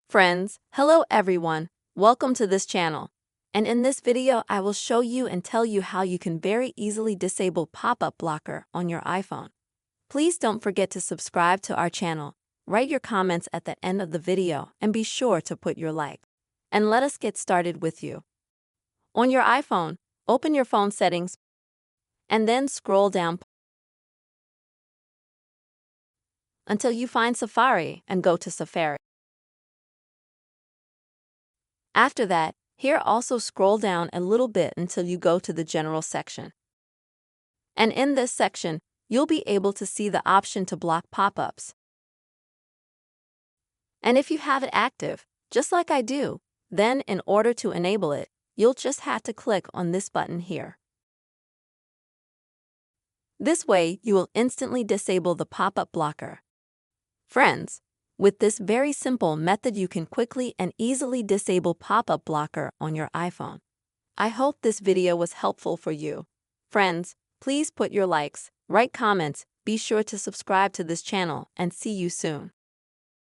Friends, hello everyone, welcome to this channel. And in this video I will show you and tell you how you can very easily disable pop-up blocker on your iPhone. Please don't forget to subscribe to our channel, write your comments at the end of the video and be sure to put your like. And let us get started with you. On your iPhone, open your phone settings and then scroll down until you find Safari and go to Safari. After that, here also scroll down a little bit until you go to the General section. And in this section, you'll be able to see the option to block pop-ups. And if you have it active, just like I do, then in order to enable it, you'll just have to click on this button here. This way, you will instantly disable the pop-up blocker. Friends, with this very simple method you can quickly and easily disable pop-up blocker on your iPhone. I hope this video was helpful for you. Friends, please put your likes, write comments, be sure to subscribe to this channel, and see you soon.